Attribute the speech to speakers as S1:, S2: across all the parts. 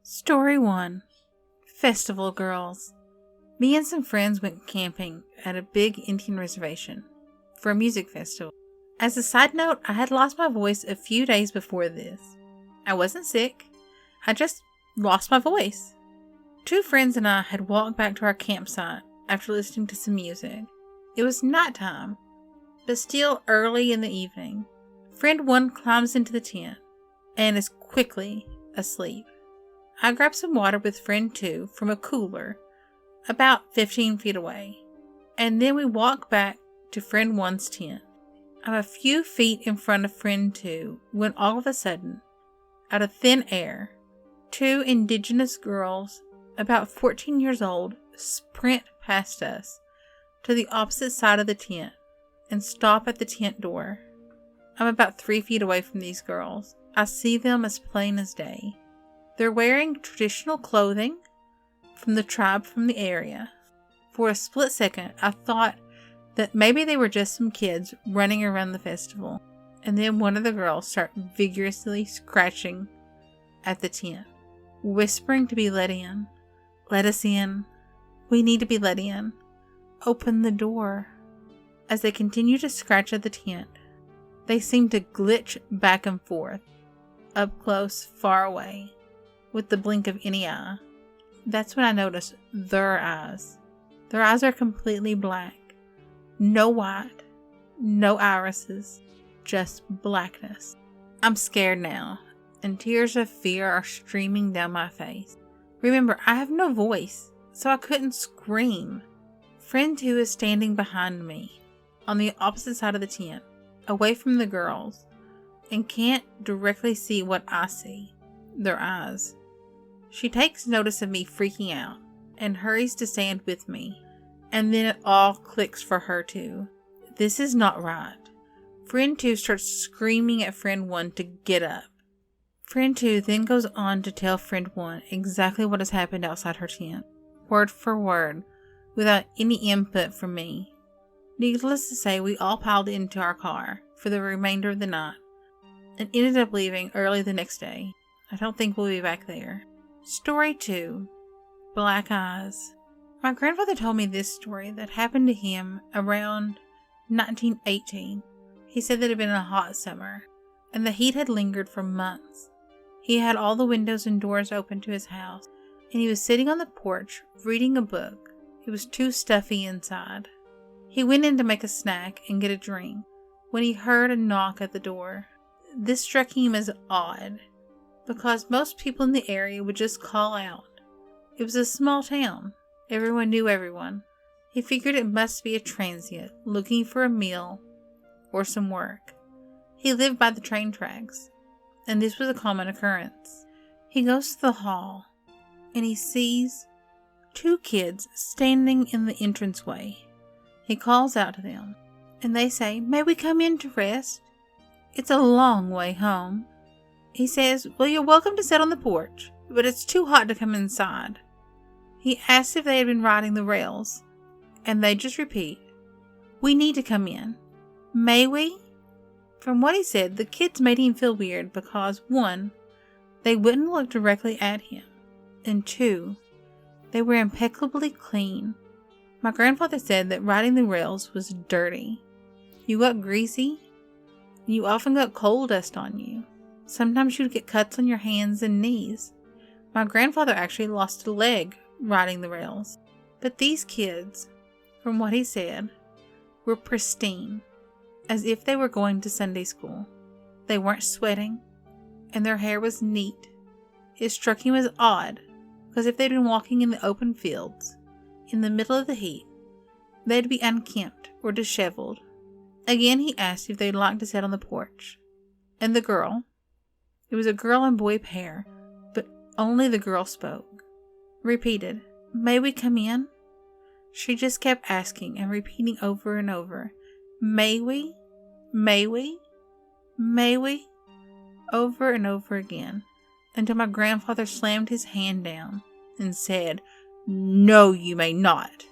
S1: Story 1. Festival Girls. Me and some friends went camping at a big Indian reservation for a music festival. As a side note, I had lost my voice a few days before this. I wasn't sick, I just lost my voice. 2 friends and I had walked back to our campsite after listening to some music. It was nighttime, but still early in the evening. Friend 1 climbs into the tent and is quickly asleep. I grab some water with friend 2 from a cooler about 15 feet away, and then we walk back to friend 1's tent. I'm a few feet in front of friend 2 when all of a sudden, out of thin air, 2 indigenous girls about 14 years old sprint past us to the opposite side of the tent and stop at the tent door. I'm about 3 feet away from these girls. I see them as plain as day. They're wearing traditional clothing from the tribe from the area. For a split second, I thought that maybe they were just some kids running around the festival. And then one of the girls started vigorously scratching at the tent, whispering to be let in. Let us in. We need to be let in. Open the door. As they continue to scratch at the tent, they seem to glitch back and forth, up close, far away, with the blink of any eye. That's when I noticed their eyes. Their eyes are completely black. No white, no irises, just blackness. I'm scared now, and tears of fear are streaming down my face. Remember, I have no voice, so I couldn't scream. Friend 2 is standing behind me, on the opposite side of the tent, away from the girls, and can't directly see what I see, their eyes. She takes notice of me freaking out and hurries to stand with me, and then it all clicks for her too. This is not right. Friend 2 starts screaming at friend 1 to get up. Friend 2 then goes on to tell friend 1 exactly what has happened outside her tent, word for word, without any input from me. Needless to say, we all piled into our car for the remainder of the night and ended up leaving early the next day. I don't think we'll be back there. Story 2. Black Eyes. My grandfather told me this story that happened to him around 1918. He said that it had been a hot summer, and the heat had lingered for months. He had all the windows and doors open to his house, and he was sitting on the porch reading a book. It was too stuffy inside. He went in to make a snack and get a drink when he heard a knock at the door. This struck him as odd, because most people in the area would just call out. It was a small town. Everyone knew everyone. He figured it must be a transient looking for a meal or some work. He lived by the train tracks, and this was a common occurrence. He goes to the hall, and he sees 2 kids standing in the entranceway. He calls out to them, and they say, "May we come in to rest? It's a long way home." He says, "Well, you're welcome to sit on the porch, but it's too hot to come inside." He asks if they had been riding the rails, and they just repeat, "We need to come in. May we?" From what he said, the kids made him feel weird because 1, they wouldn't look directly at him, and 2, they were impeccably clean. My grandfather said that riding the rails was dirty. You got greasy, and you often got coal dust on you. Sometimes you'd get cuts on your hands and knees. My grandfather actually lost a leg riding the rails. But these kids, from what he said, were pristine, as if they were going to Sunday school. They weren't sweating, and their hair was neat. It struck him as odd, because if they'd been walking in the open fields, in the middle of the heat, they'd be unkempt or disheveled. Again he asked if they'd like to sit on the porch. And the girl, it was a girl and boy pair, but only the girl spoke, repeated, "May we come in?" She just kept asking and repeating over and over, "May we? May we? May we?" over and over again, until my grandfather slammed his hand down and said, "No, you may not."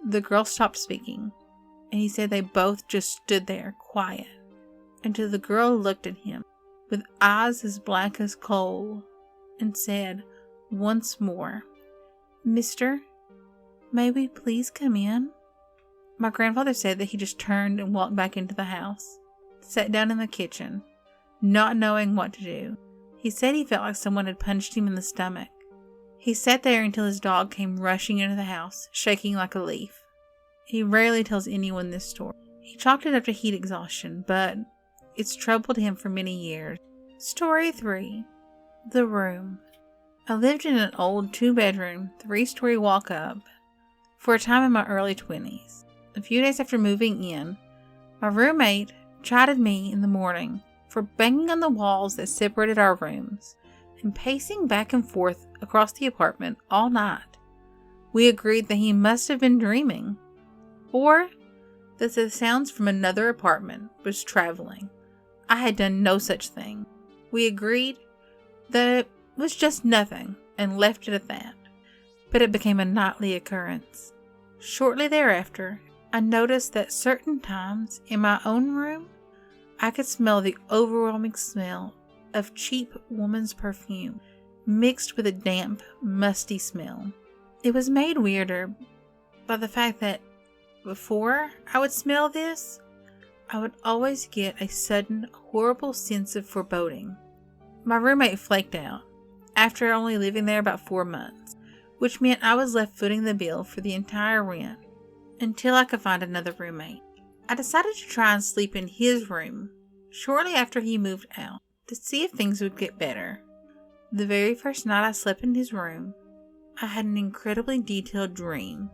S1: The girl stopped speaking, and he said they both just stood there quiet until the girl looked at him with eyes as black as coal and said, once more. "Mister, may we please come in?" My grandfather said that he just turned and walked back into the house, sat down in the kitchen, not knowing what to do. He said he felt like someone had punched him in the stomach. He sat there until his dog came rushing into the house, shaking like a leaf. He rarely tells anyone this story. He chalked it up to heat exhaustion, but it's troubled him for many years. Story 3. The Room. I lived in an old 2-bedroom, 3-story walk-up for a time in my early 20s. A few days after moving in, my roommate chided me in the morning for banging on the walls that separated our rooms and pacing back and forth across the apartment all night. We agreed that he must have been dreaming, or that the sounds from another apartment was traveling. I had done no such thing. We agreed that it was just nothing and left it at that. But it became a nightly occurrence. Shortly thereafter, I noticed that certain times in my own room, I could smell the overwhelming smell of cheap woman's perfume mixed with a damp, musty smell. It was made weirder by the fact that before I would smell this, I would always get a sudden, horrible sense of foreboding. My roommate flaked out after only living there about 4 months, which meant I was left footing the bill for the entire rent until I could find another roommate. I decided to try and sleep in his room shortly after he moved out to see if things would get better. The very first night I slept in his room, I had an incredibly detailed dream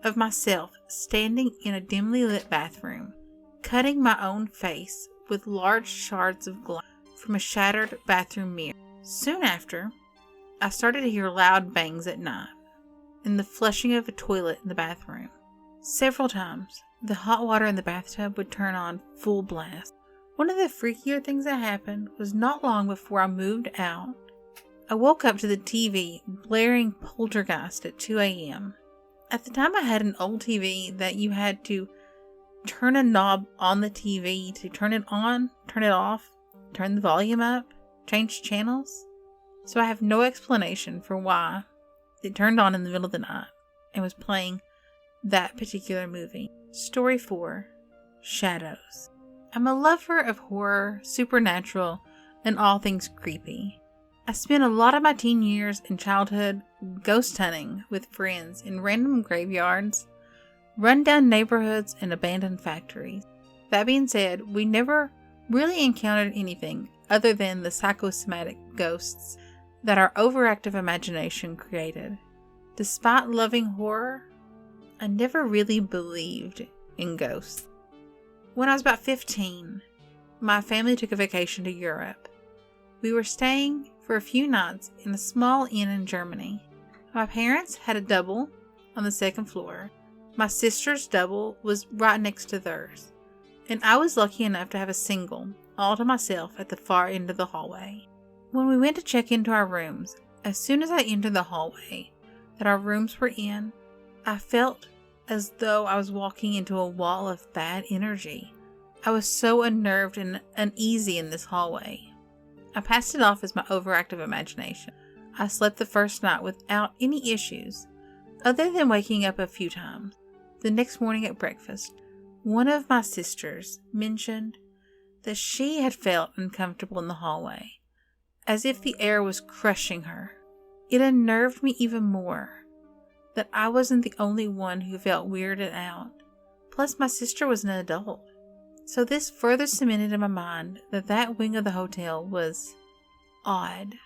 S1: of myself standing in a dimly lit bathroom, cutting my own face with large shards of glass from a shattered bathroom mirror. Soon after, I started to hear loud bangs at night and the flushing of a toilet in the bathroom. Several times, the hot water in the bathtub would turn on full blast. One of the freakier things that happened was not long before I moved out. I woke up to the TV blaring Poltergeist at 2 a.m. At the time, I had an old TV that you had to turn a knob on the TV to turn it on, turn it off, turn the volume up, change channels. So I have no explanation for why it turned on in the middle of the night and was playing that particular movie. Story 4. Shadows. I'm a lover of horror, supernatural, and all things creepy. I spent a lot of my teen years and childhood ghost hunting with friends in random graveyards, run-down neighborhoods, and abandoned factories. That being said, we never really encountered anything other than the psychosomatic ghosts that our overactive imagination created. Despite loving horror, I never really believed in ghosts. When I was about 15, my family took a vacation to Europe. We were staying for a few nights in a small inn in Germany. My parents had a double on the second floor. My sister's double was right next to theirs, and I was lucky enough to have a single all to myself at the far end of the hallway. When we went to check into our rooms, as soon as I entered the hallway that our rooms were in, I felt as though I was walking into a wall of bad energy. I was so unnerved and uneasy in this hallway. I passed it off as my overactive imagination. I slept the first night without any issues, other than waking up a few times. The next morning at breakfast, one of my sisters mentioned that she had felt uncomfortable in the hallway, as if the air was crushing her. It unnerved me even more that I wasn't the only one who felt weirded out. Plus, my sister was an adult. So this further cemented in my mind that that wing of the hotel was odd.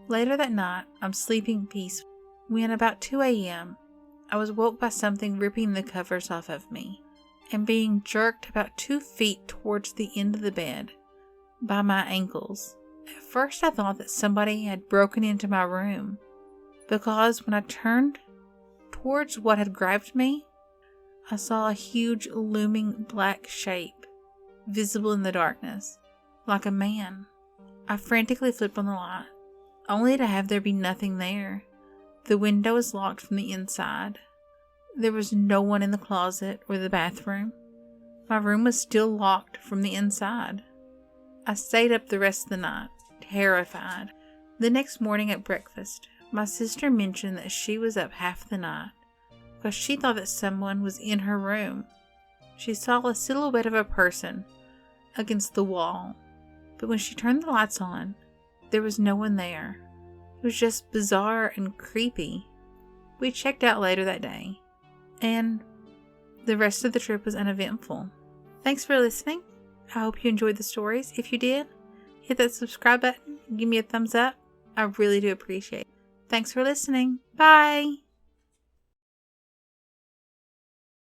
S1: Later that night, I'm sleeping peacefully when about 2 a.m., I was woke by something ripping the covers off of me and being jerked about 2 feet towards the end of the bed by my ankles. At first, I thought that somebody had broken into my room, because when I turned towards what had grabbed me, I saw a huge looming black shape visible in the darkness, like a man. I frantically flipped on the light, only to have there be nothing there. The window was locked from the inside. There was no one in the closet or the bathroom. My room was still locked from the inside. I stayed up the rest of the night, terrified. The next morning at breakfast, my sister mentioned that she was up half the night because she thought that someone was in her room. She saw a silhouette of a person against the wall, but when she turned the lights on, there was no one there. It was just bizarre and creepy. We checked out later that day, and the rest of the trip was uneventful. Thanks for listening. I hope you enjoyed the stories. If you did, hit that subscribe button and give me a thumbs up. I really do appreciate it. Thanks for listening. Bye!